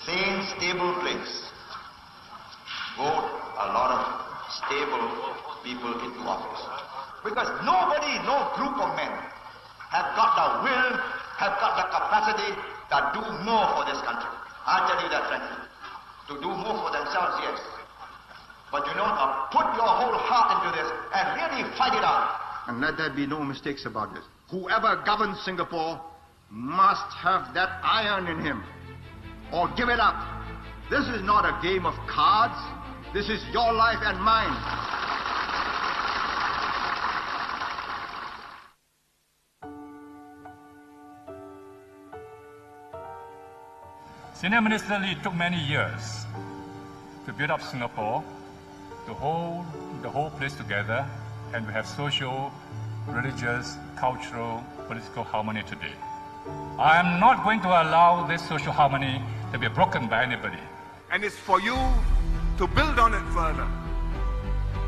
Same stable place. Vote a lot of stable people into office. Because nobody, no group of men have got the will, have got the capacity to do more for this country. I'll tell you that frankly. To do more for themselves, yes. But you know, put your whole heart into this and really fight it out. And let there be no mistakes about this. Whoever governs Singapore must have that iron in him, or give it up. This is not a game of cards. This is your life and mine. Senior Minister Lee took many years to build up Singapore, to hold the whole place together, and we have social, religious, cultural, political harmony today. I am not going to allow this social harmony to be broken by anybody. And it's for you to build on it further,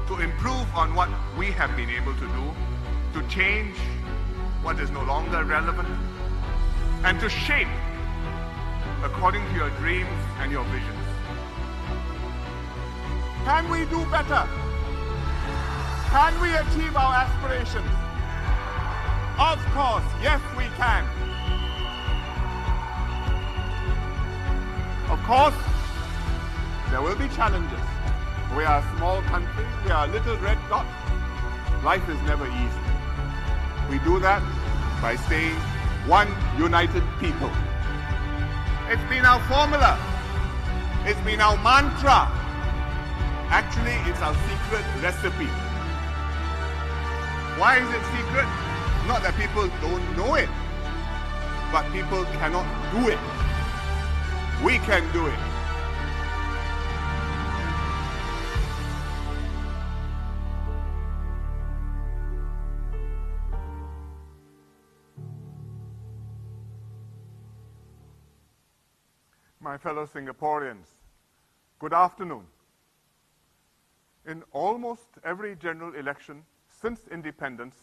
to improve on what we have been able to do, to change what is no longer relevant, and to shape according to your dreams and your visions. Can we do better? Can we achieve our aspirations? Of course, yes we can. Of course, there will be challenges. We are a small country, we are a little red dot. Life is never easy. We do that by staying one united people. It's been our formula. It's been our mantra. Actually, it's our secret recipe. Why is it secret? Not that people don't know it, but people cannot do it. We can do it. My fellow Singaporeans, good afternoon. In almost every general election since independence,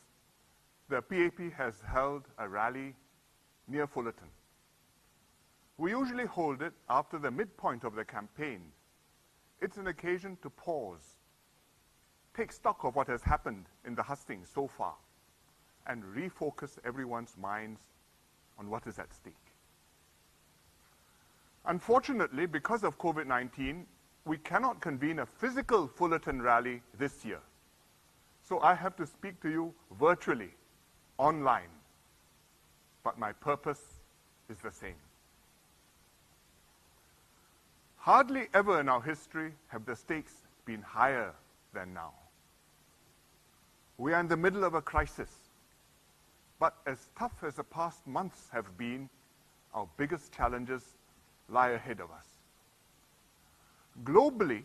the PAP has held a rally near Fullerton. We usually hold it after the midpoint of the campaign. It's an occasion to pause, take stock of what has happened in the hustings so far, and refocus everyone's minds on what is at stake. Unfortunately, because of COVID-19, we cannot convene a physical Fullerton rally this year. So I have to speak to you virtually, online. But my purpose is the same. Hardly ever in our history have the stakes been higher than now. We are in the middle of a crisis. But as tough as the past months have been, our biggest challenges lie ahead of us. Globally,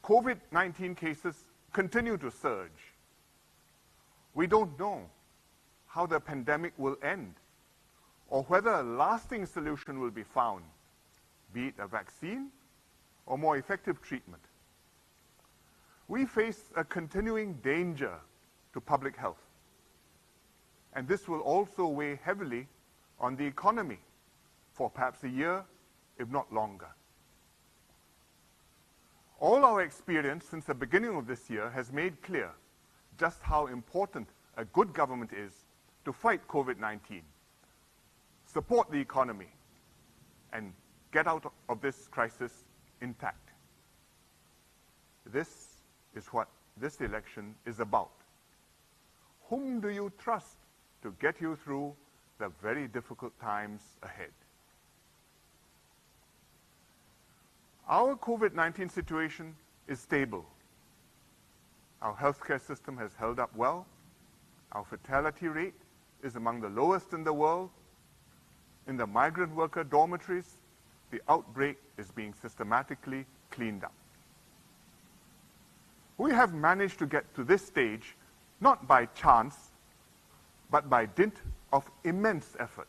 COVID-19 cases continue to surge. We don't know how the pandemic will end or whether a lasting solution will be found, be it a vaccine or more effective treatment. We face a continuing danger to public health, and this will also weigh heavily on the economy for perhaps a year, if not longer. All our experience since the beginning of this year has made clear just how important a good government is to fight COVID-19, support the economy, and get out of this crisis intact. This is what this election is about. Whom do you trust to get you through the very difficult times ahead? Our COVID-19 situation is stable. Our healthcare system has held up well. Our fatality rate is among the lowest in the world. In the migrant worker dormitories, the outbreak is being systematically cleaned up. We have managed to get to this stage not by chance, but by dint of immense effort.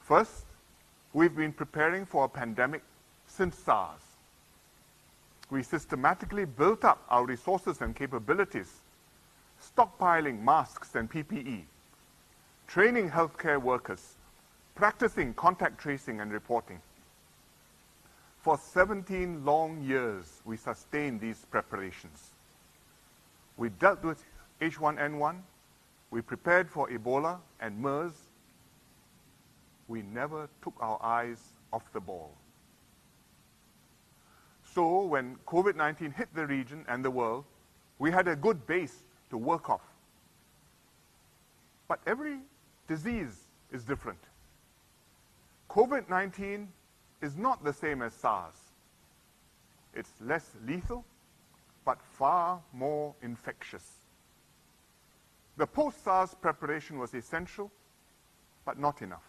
First, we've been preparing for a pandemic since SARS. We systematically built up our resources and capabilities, stockpiling masks and PPE, training healthcare workers, practicing contact tracing and reporting. For 17 long years, we sustained these preparations. We dealt with H1N1, we prepared for Ebola and MERS. We never took our eyes off the ball. So when COVID-19 hit the region and the world, we had a good base to work off. But every disease is different. COVID-19 is not the same as SARS. It's less lethal, but far more infectious. The post-SARS preparation was essential, but not enough.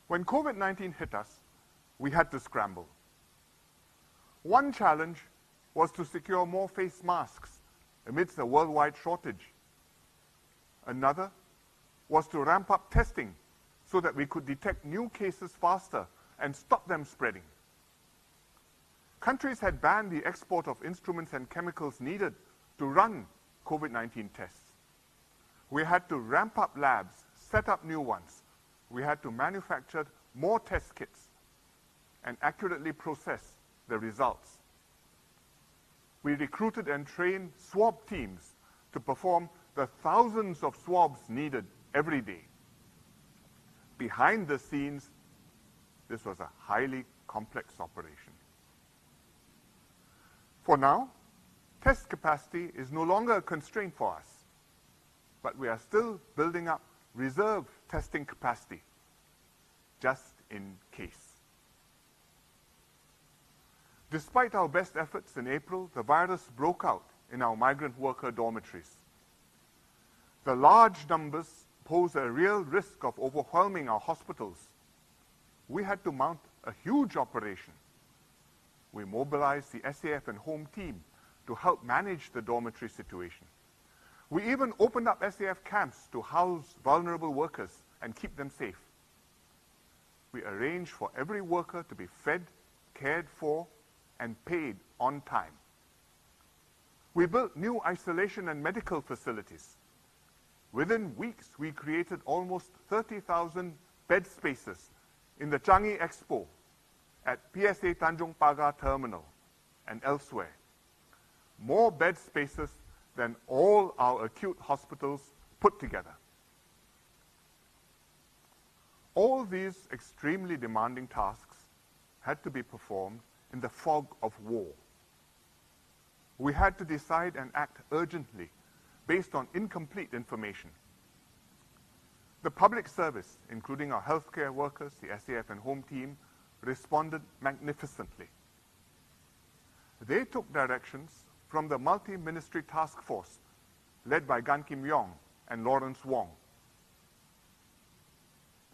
When COVID-19 hit us, we had to scramble. One challenge was to secure more face masks amidst a worldwide shortage. Another was to ramp up testing so that we could detect new cases faster and stop them spreading. Countries had banned the export of instruments and chemicals needed to run COVID-19 tests. We had to ramp up labs, set up new ones. We had to manufacture more test kits and accurately process the results. We recruited and trained swab teams to perform the thousands of swabs needed every day. Behind the scenes, this was a highly complex operation. For now, test capacity is no longer a constraint for us, but we are still building up reserve testing capacity, just in case. Despite our best efforts in April, the virus broke out in our migrant worker dormitories. The large numbers pose a real risk of overwhelming our hospitals. We had to mount a huge operation. We mobilized the SAF and home team to help manage the dormitory situation. We even opened up SAF camps to house vulnerable workers and keep them safe. We arranged for every worker to be fed, cared for, and paid on time. We built new isolation and medical facilities. Within weeks, we created almost 30,000 bed spaces in the Changi Expo, at PSA Tanjong Pagar Terminal, and elsewhere. More bed spaces than all our acute hospitals put together. All these extremely demanding tasks had to be performed in the fog of war. We had to decide and act urgently based on incomplete information. The public service, including our healthcare workers, the SAF and home team, responded magnificently. They took directions from the multi-ministry task force led by Gan Kim Yong and Lawrence Wong.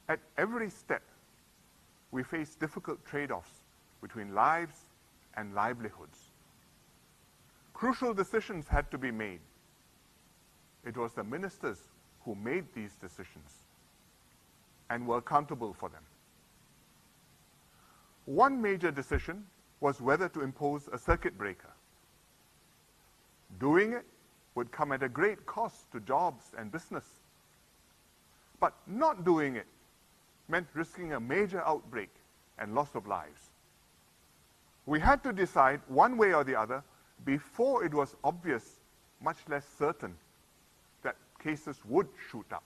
At every step, we faced difficult trade-offs between lives and livelihoods. Crucial decisions had to be made. It was the ministers who made these decisions and were accountable for them. One major decision was whether to impose a circuit breaker. Doing it would come at a great cost to jobs and business. But not doing it meant risking a major outbreak and loss of lives. We had to decide one way or the other before it was obvious, much less certain, that cases would shoot up.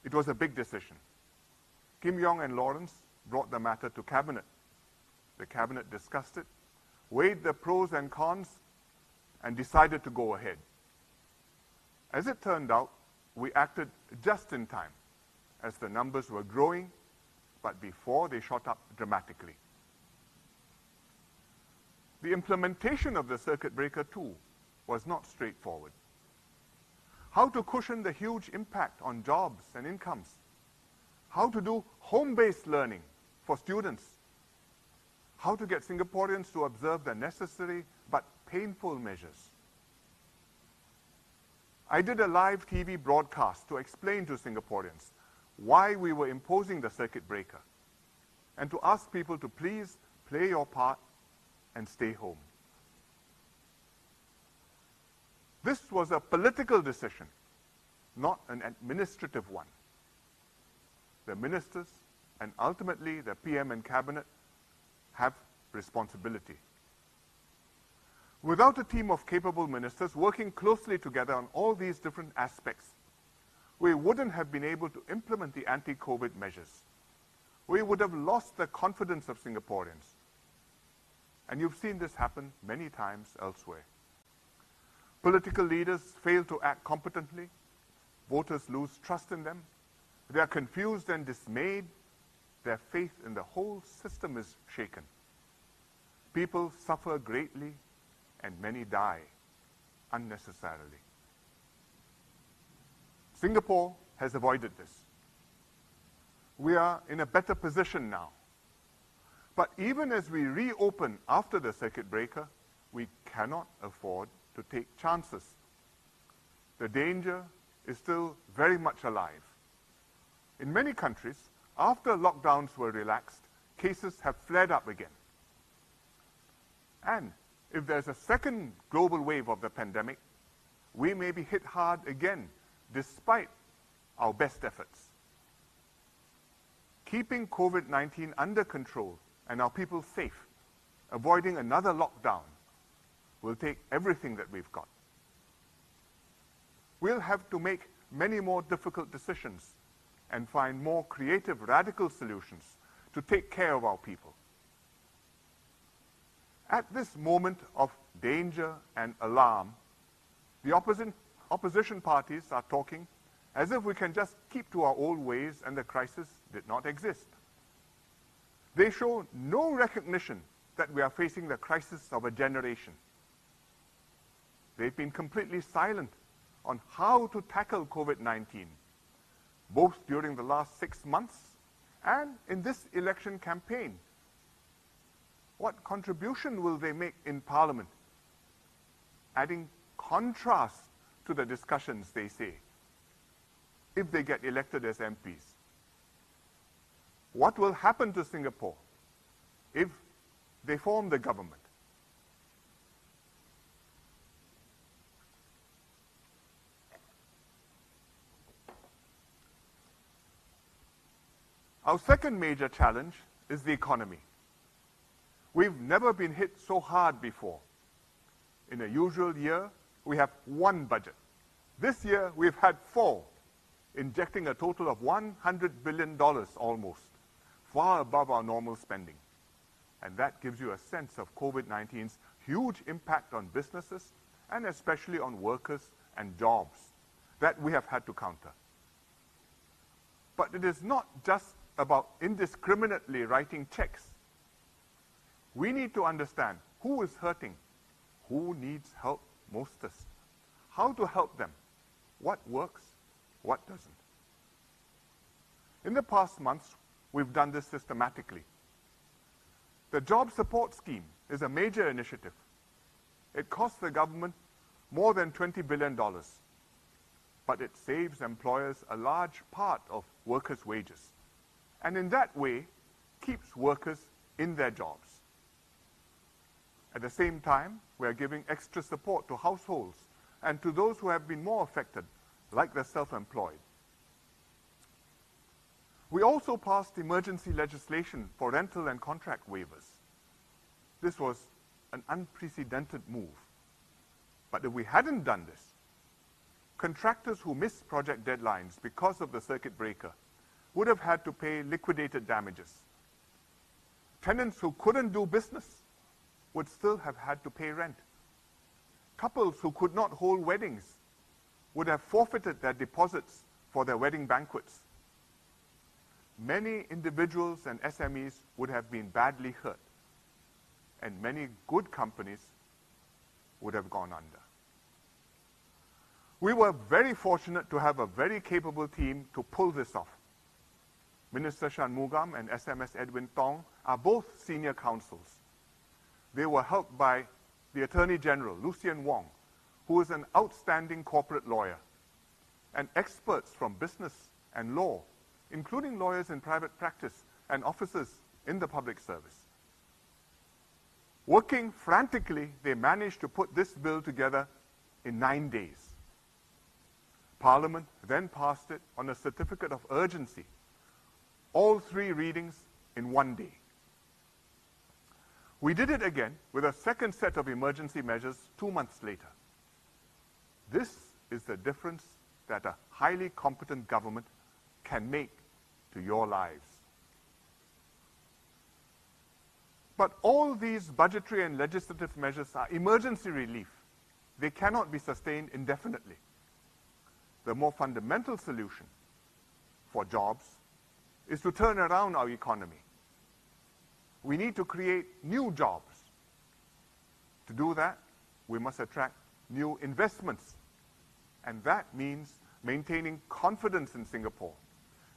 It was a big decision. Kim Yong and Lawrence brought the matter to Cabinet. The Cabinet discussed it, weighed the pros and cons, and decided to go ahead. As it turned out, we acted just in time, as the numbers were growing, but before they shot up dramatically. The implementation of the circuit breaker, too, was not straightforward. How to cushion the huge impact on jobs and incomes? How to do home-based learning for students? How to get Singaporeans to observe the necessary but painful measures? I did a live TV broadcast to explain to Singaporeans why we were imposing the circuit breaker and to ask people to please play your part and stay home. This was a political decision, not an administrative one. the ministers, and ultimately the PM and cabinet have responsibility. Without a team of capable ministers working closely together on all these different aspects, we wouldn't have been able to implement the anti-COVID measures. We would have lost the confidence of Singaporeans. And you've seen this happen many times elsewhere. Political leaders fail to act competently. Voters lose trust in them. They are confused and dismayed. Their faith in the whole system is shaken. People suffer greatly, and many die unnecessarily. Singapore has avoided this. We are in a better position now. But even as we reopen after the circuit breaker, we cannot afford to take chances. The danger is still very much alive. In many countries, after lockdowns were relaxed, cases have flared up again. And if there's a second global wave of the pandemic, we may be hit hard again, despite our best efforts. Keeping COVID-19 under control and our people safe, avoiding another lockdown, will take everything that we've got. We'll have to make many more difficult decisions and find more creative, radical solutions to take care of our people. At this moment of danger and alarm, the opposition parties are talking as if we can just keep to our old ways and the crisis did not exist. They show no recognition that we are facing the crisis of a generation. They've been completely silent on how to tackle COVID-19, both during the last 6 months and in this election campaign. What contribution will they make in Parliament, adding contrast to the discussions, they say, if they get elected as MPs? What will happen to Singapore if they form the government? Our second major challenge is the economy. We've never been hit so hard before. In a usual year, we have one budget. This year, we've had 4, injecting a total of $100 billion almost, far above our normal spending. And that gives you a sense of COVID-19's huge impact on businesses and especially on workers and jobs that we have had to counter. But it is not just about indiscriminately writing checks. We need to understand who is hurting, who needs help mostest, how to help them, what works, what doesn't. In the past months, we've done this systematically. The Job Support Scheme is a major initiative. It costs the government more than $20 billion, but it saves employers a large part of workers' wages, and in that way, keeps workers in their jobs. At the same time, we are giving extra support to households and to those who have been more affected, like the self-employed. We also passed emergency legislation for rental and contract waivers. This was an unprecedented move. But if we hadn't done this, contractors who missed project deadlines because of the circuit breaker would have had to pay liquidated damages. Tenants who couldn't do business would still have had to pay rent. Couples who could not hold weddings would have forfeited their deposits for their wedding banquets. Many individuals and SMEs would have been badly hurt, and many good companies would have gone under. We were very fortunate to have a very capable team to pull this off. Minister Shanmugam and SMS Edwin Tong are both senior counsels. They were helped by the Attorney General, Hsien Loong, who is an outstanding corporate lawyer, and experts from business and law, including lawyers in private practice and officers in the public service. Working frantically, they managed to put this bill together in 9 days. Parliament then passed it on a certificate of urgency, all 3 readings in one day. We did it again with a second set of emergency measures 2 months later. This is the difference that a highly competent government can make to your lives. But all these budgetary and legislative measures are emergency relief. They cannot be sustained indefinitely. The more fundamental solution for jobs is to turn around our economy. We need to create new jobs. To do that, we must attract new investments. And that means maintaining confidence in Singapore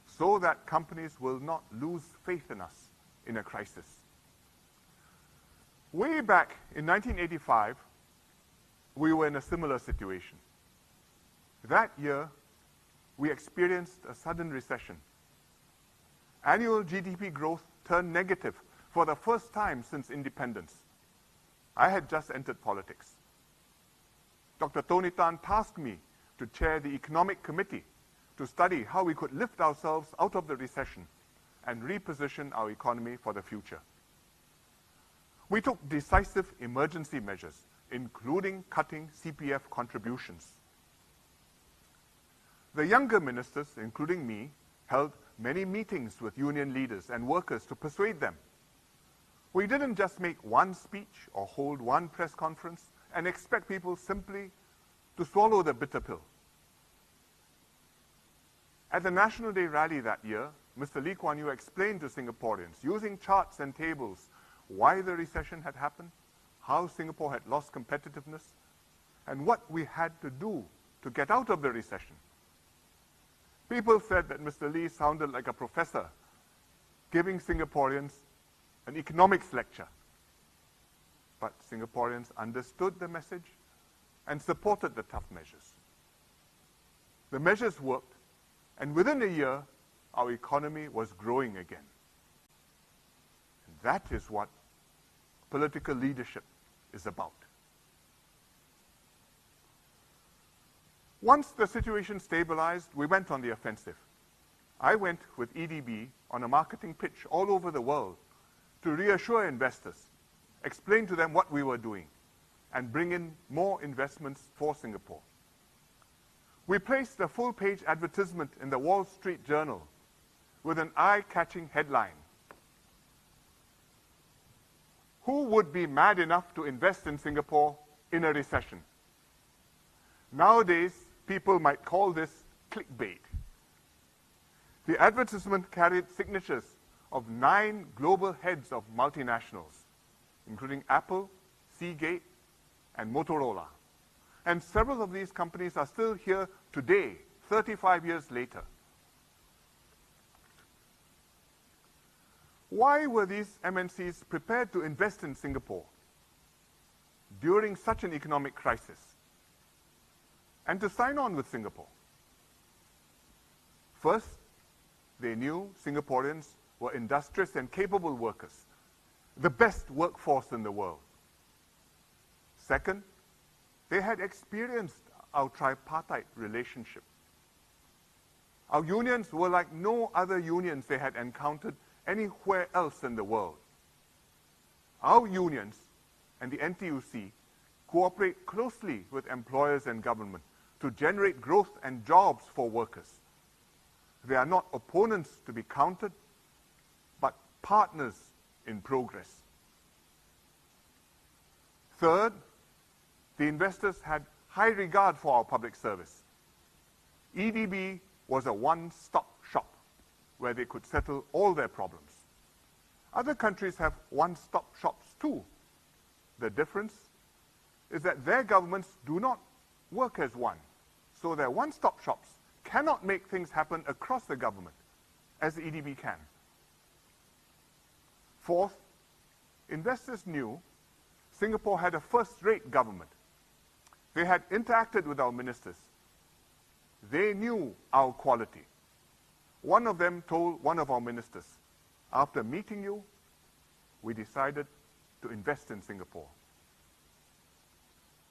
so that companies will not lose faith in us in a crisis. Way back in 1985, we were in a similar situation. That year, we experienced a sudden recession. Annual GDP growth turned negative for the first time since independence. I had just entered politics. Dr. Tony Tan tasked me to chair the Economic Committee to study how we could lift ourselves out of the recession and reposition our economy for the future. We took decisive emergency measures, including cutting CPF contributions. The younger ministers, including me, held many meetings with union leaders and workers to persuade them. We didn't just make one speech or hold one press conference and expect people simply to swallow the bitter pill. At the National Day rally that year, Mr. Lee Kuan Yew explained to Singaporeans, using charts and tables, why the recession had happened, how Singapore had lost competitiveness, and what we had to do to get out of the recession. People said that Mr. Lee sounded like a professor giving Singaporeans an economics lecture. But Singaporeans understood the message and supported the tough measures. The measures worked, and within a year, our economy was growing again. And that is what political leadership is about. Once the situation stabilized, we went on the offensive. I went with EDB on a marketing pitch all over the world to reassure investors, explain to them what we were doing, and bring in more investments for Singapore. We placed a full-page advertisement in the Wall Street Journal with an eye-catching headline. Who would be mad enough to invest in Singapore in a recession? Nowadays, people might call this clickbait. The advertisement carried signatures of 9 global heads of multinationals, including Apple, Seagate, and Motorola. And several of these companies are still here today, 35 years later. Why were these MNCs prepared to invest in Singapore during such an economic crisis and to sign on with Singapore? First, they knew Singaporeans were industrious and capable workers, the best workforce in the world. Second, they had experienced our tripartite relationship. Our unions were like no other unions they had encountered anywhere else in the world. Our unions and the NTUC cooperate closely with employers and government to generate growth and jobs for workers. They are not opponents to be countered, but partners in progress. Third, the investors had high regard for our public service. EDB was a one-stop shop where they could settle all their problems. Other countries have one-stop shops too. The difference is that their governments do not work as one, so their one-stop shops cannot make things happen across the government, as the EDB can. Fourth, investors knew Singapore had a first-rate government. They had interacted with our ministers. They knew our quality. One of them told one of our ministers, after meeting you, we decided to invest in Singapore.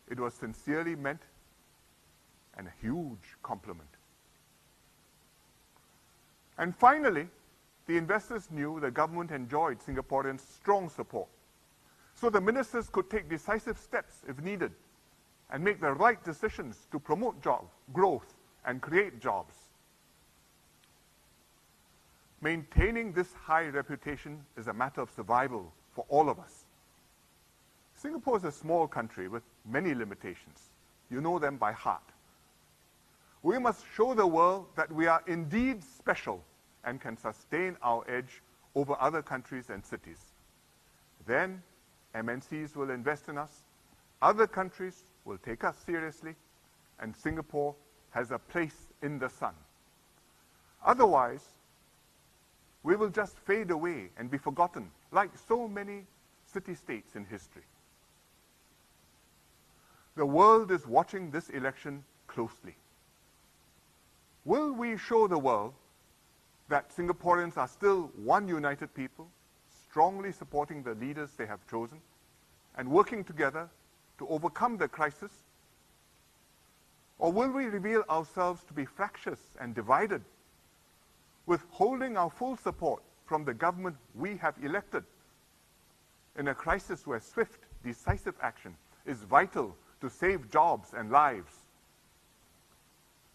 It was sincerely meant and a huge compliment. And finally, the investors knew the government enjoyed Singaporeans' strong support. So the ministers could take decisive steps if needed and make the right decisions to promote job growth and create jobs. Maintaining this high reputation is a matter of survival for all of us. Singapore is a small country with many limitations. You know them by heart. We must show the world that we are indeed special and can sustain our edge over other countries and cities. Then MNCs will invest in us, other countries will take us seriously, and Singapore has a place in the sun. Otherwise, we will just fade away and be forgotten, like so many city-states in history. The world is watching this election closely. Will we show the world that Singaporeans are still one united people, strongly supporting the leaders they have chosen, and working together to overcome the crisis? Or will we reveal ourselves to be fractious and divided, withholding our full support from the government we have elected in a crisis where swift, decisive action is vital to save jobs and lives?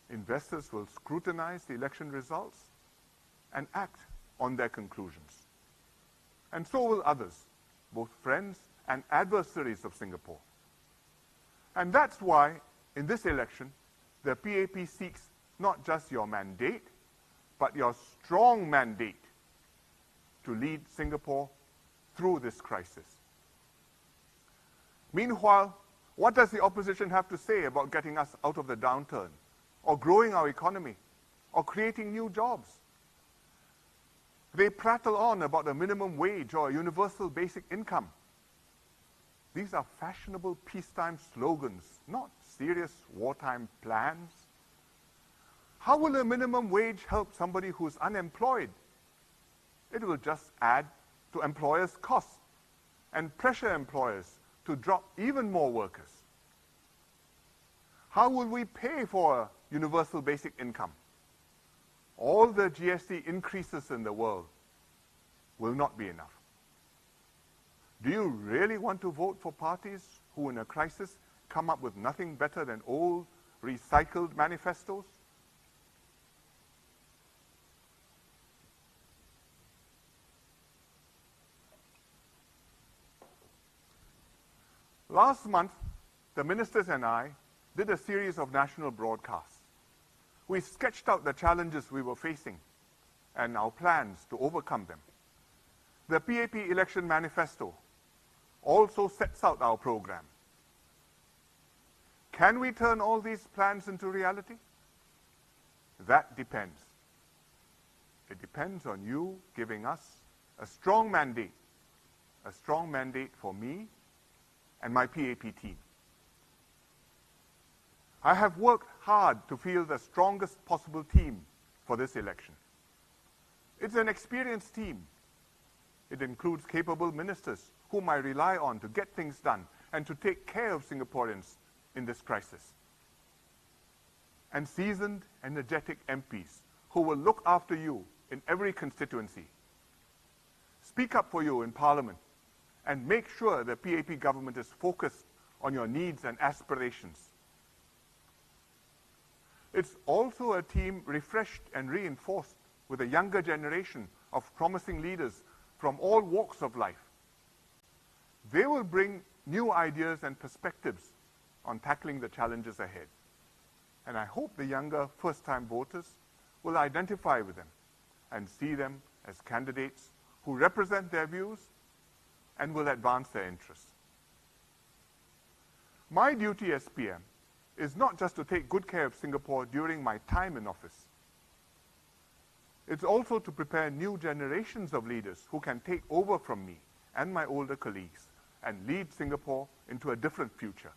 Investors will scrutinize the election results and act on their conclusions. And so will others, both friends and adversaries of Singapore. And that's why, in this election, the PAP seeks not just your mandate, but your strong mandate to lead Singapore through this crisis. Meanwhile, what does the opposition have to say about getting us out of the downturn, or growing our economy, or creating new jobs? They prattle on about a minimum wage or a universal basic income. These are fashionable peacetime slogans, not serious wartime plans. How will a minimum wage help somebody who's unemployed? It will just add to employers' costs and pressure employers to drop even more workers. How will we pay for a universal basic income? All the GST increases in the world will not be enough. Do you really want to vote for parties who in a crisis come up with nothing better than old, recycled manifestos? Last month, the ministers and I did a series of national broadcasts. We sketched out the challenges we were facing and our plans to overcome them. The PAP Election Manifesto also sets out our program. Can we turn all these plans into reality? That depends. It depends on you giving us a strong mandate for me and my PAP team. I have worked hard to field the strongest possible team for this election. It's an experienced team. It includes capable ministers whom I rely on to get things done and to take care of Singaporeans in this crisis. And seasoned, energetic MPs who will look after you in every constituency, speak up for you in Parliament, and make sure the PAP government is focused on your needs and aspirations. It's also a team refreshed and reinforced with a younger generation of promising leaders from all walks of life. They will bring new ideas and perspectives on tackling the challenges ahead. And I hope the younger first-time voters will identify with them and see them as candidates who represent their views and will advance their interests. My duty as PM is not just to take good care of Singapore during my time in office. It's also to prepare new generations of leaders who can take over from me and my older colleagues and lead Singapore into a different future.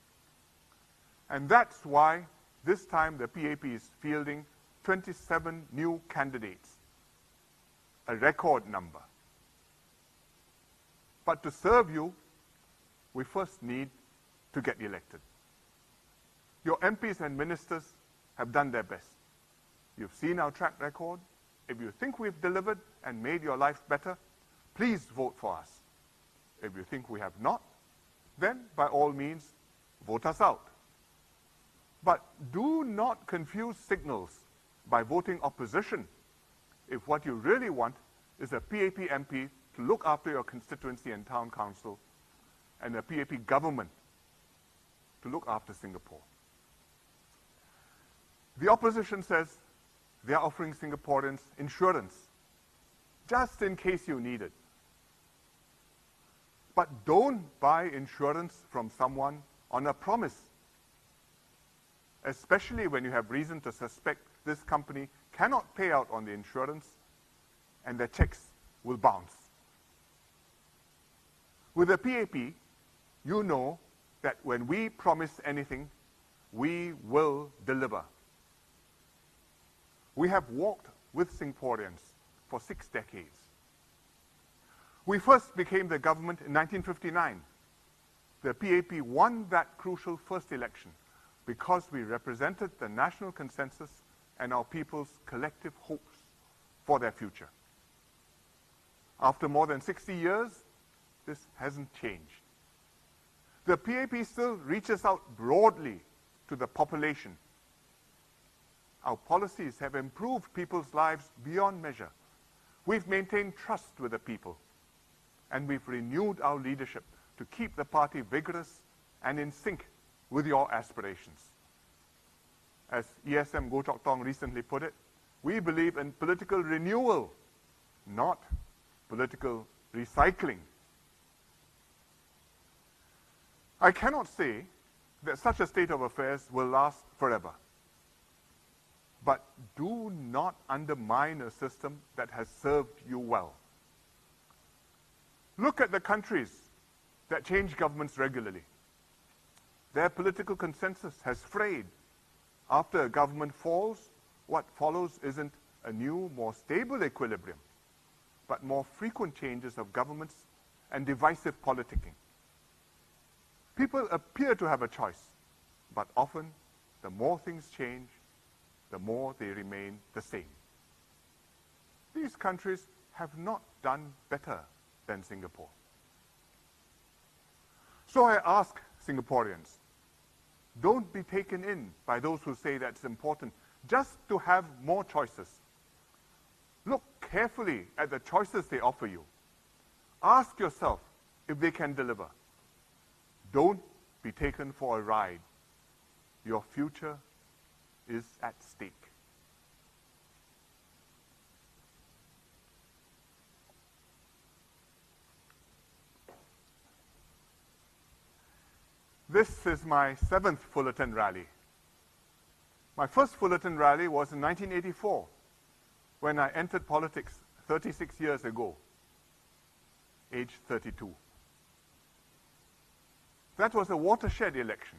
And that's why this time the PAP is fielding 27 new candidates, a record number. But to serve you, we first need to get elected. Your MPs and ministers have done their best. You've seen our track record. If you think we've delivered and made your life better, please vote for us. If you think we have not, then by all means, vote us out. But do not confuse signals by voting opposition if what you really want is a PAP MP to look after your constituency and town council and a PAP government to look after Singapore. The opposition says they are offering Singaporeans insurance, just in case you need it. But don't buy insurance from someone on a promise, especially when you have reason to suspect this company cannot pay out on the insurance and their checks will bounce. With a PAP, you know that when we promise anything, we will deliver. We have walked with Singaporeans for 6 decades. We first became the government in 1959. The PAP won that crucial first election because we represented the national consensus and our people's collective hopes for their future. After more than 60 years, this hasn't changed. The PAP still reaches out broadly to the population. Our policies have improved people's lives beyond measure. We've maintained trust with the people, and we've renewed our leadership to keep the party vigorous and in sync with your aspirations. As ESM Goh Chok Tong recently put it, we believe in political renewal, not political recycling. I cannot say that such a state of affairs will last forever. But do not undermine a system that has served you well. Look at the countries that change governments regularly. Their political consensus has frayed. After a government falls, what follows isn't a new, more stable equilibrium, but more frequent changes of governments and divisive politicking. People appear to have a choice, but often the more things change, the more they remain the same. These countries have not done better than Singapore. So I ask Singaporeans, don't be taken in by those who say that's important just to have more choices. Look carefully at the choices they offer you. Ask yourself if they can deliver. Don't be taken for a ride. Your future is at stake. This is my 7th Fullerton rally. My first Fullerton rally was in 1984, when I entered politics 36 years ago, age 32. That was a watershed election.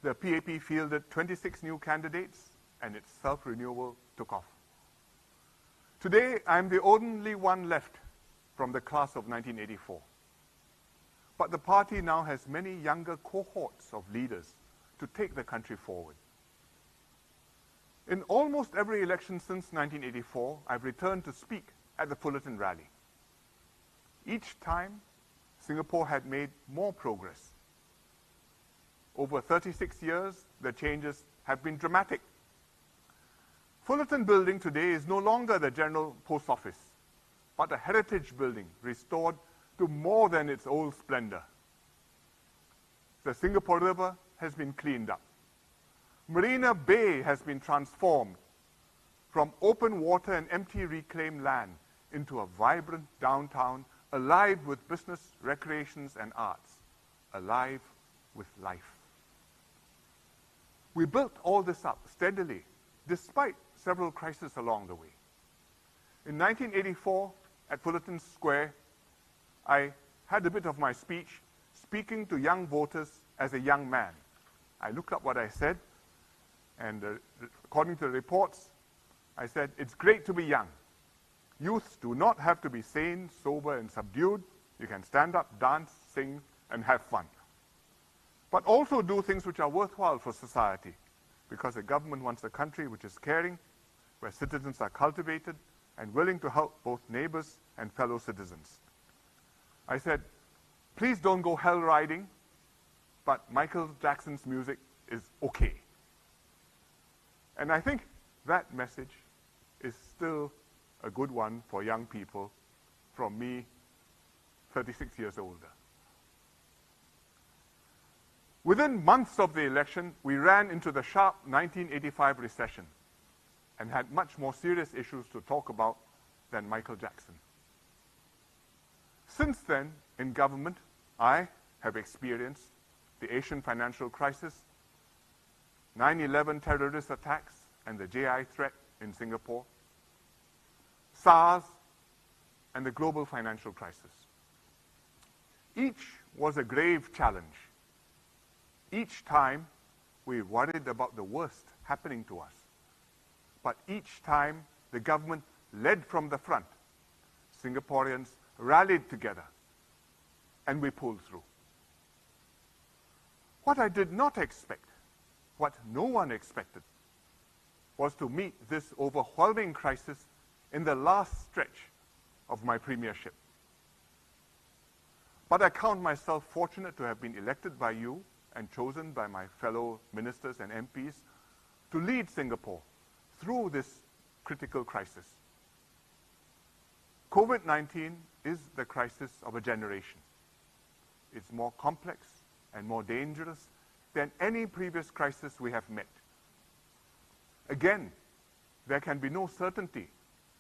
The PAP fielded 26 new candidates, and its self-renewal took off. Today, I'm the only one left from the class of 1984. But the party now has many younger cohorts of leaders to take the country forward. In almost every election since 1984, I've returned to speak at the Fullerton rally. Each time, Singapore had made more progress. Over 36 years, the changes have been dramatic. Fullerton Building today is no longer the General Post Office, but a heritage building restored to more than its old splendor. The Singapore River has been cleaned up. Marina Bay has been transformed from open water and empty reclaimed land into a vibrant downtown, alive with business, recreations, and arts, alive with life. We built all this up steadily, despite several crises along the way. In 1984, at Fullerton Square, I had a bit of my speech speaking to young voters as a young man. I looked up what I said, and according to the reports, I said, it's great to be young. Youths do not have to be sane, sober, and subdued. You can stand up, dance, sing, and have fun. But also do things which are worthwhile for society, because the government wants a country which is caring, where citizens are cultivated and willing to help both neighbors and fellow citizens. I said, please don't go hell riding, but Michael Jackson's music is okay. And I think that message is still a good one for young people from me, 36 years older. Within months of the election, we ran into the sharp 1985 recession and had much more serious issues to talk about than Michael Jackson. Since then, in government, I have experienced the Asian financial crisis, 9/11 terrorist attacks and the GI threat in Singapore, SARS, and the global financial crisis. Each was a grave challenge. Each time, we worried about the worst happening to us. But each time, the government led from the front. Singaporeans rallied together, and we pulled through. What I did not expect, what no one expected, was to meet this overwhelming crisis in the last stretch of my premiership. But I count myself fortunate to have been elected by you and chosen by my fellow ministers and MPs to lead Singapore through this critical crisis. COVID-19 is the crisis of a generation. It's more complex and more dangerous than any previous crisis we have met. Again, there can be no certainty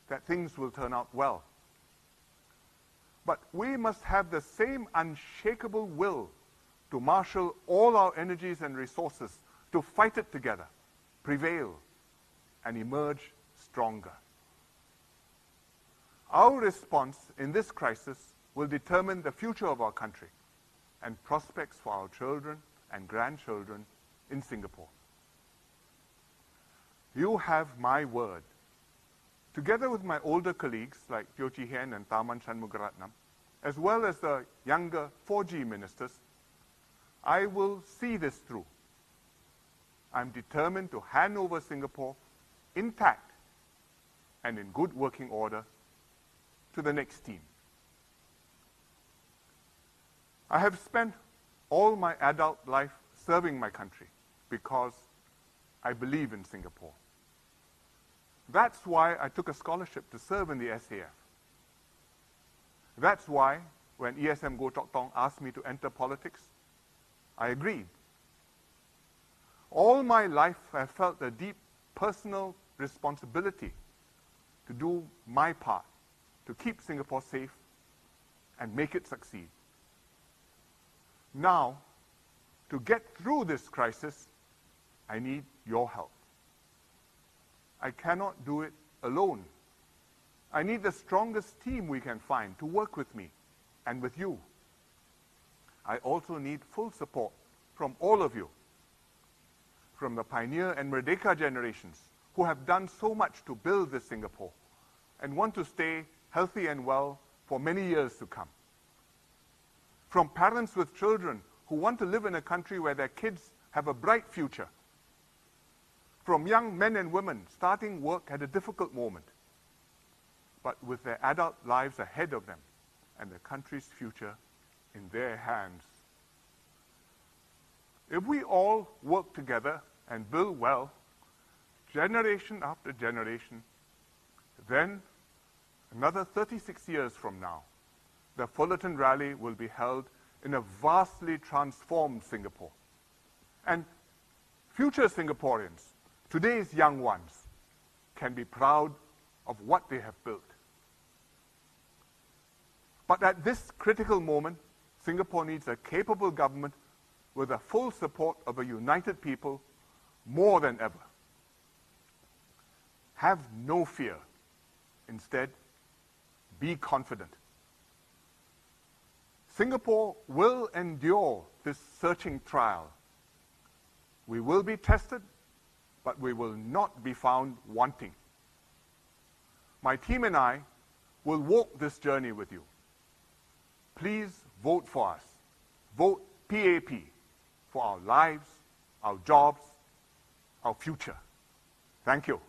that things will turn out well. But we must have the same unshakable will to marshal all our energies and resources to fight it together, prevail, and emerge stronger. Our response in this crisis will determine the future of our country and prospects for our children and grandchildren in Singapore. You have my word. Together with my older colleagues like Teo Chee Hean and Tharman Shanmugaratnam, as well as the younger 4G ministers, I will see this through. I'm determined to hand over Singapore intact and in good working order to the next team. I have spent all my adult life serving my country because I believe in Singapore. That's why I took a scholarship to serve in the SAF. That's why when ESM Goh Chok Tong asked me to enter politics, I agreed. All my life I have felt a deep personal responsibility to do my part to keep Singapore safe and make it succeed. Now, to get through this crisis, I need your help. I cannot do it alone. I need the strongest team we can find to work with me and with you. I also need full support from all of you, from the Pioneer and Merdeka generations who have done so much to build this Singapore and want to stay healthy and well for many years to come. From parents with children who want to live in a country where their kids have a bright future. From young men and women starting work at a difficult moment, but with their adult lives ahead of them and the country's future in their hands. If we all work together and build well, generation after generation, then another 36 years from now, the Fullerton rally will be held in a vastly transformed Singapore. And future Singaporeans, today's young ones, can be proud of what they have built. But at this critical moment, Singapore needs a capable government with the full support of a united people more than ever. Have no fear. Instead, be confident. Singapore will endure this searching trial. We will be tested, but we will not be found wanting. My team and I will walk this journey with you. Please vote for us. Vote PAP for our lives, our jobs, our future. Thank you.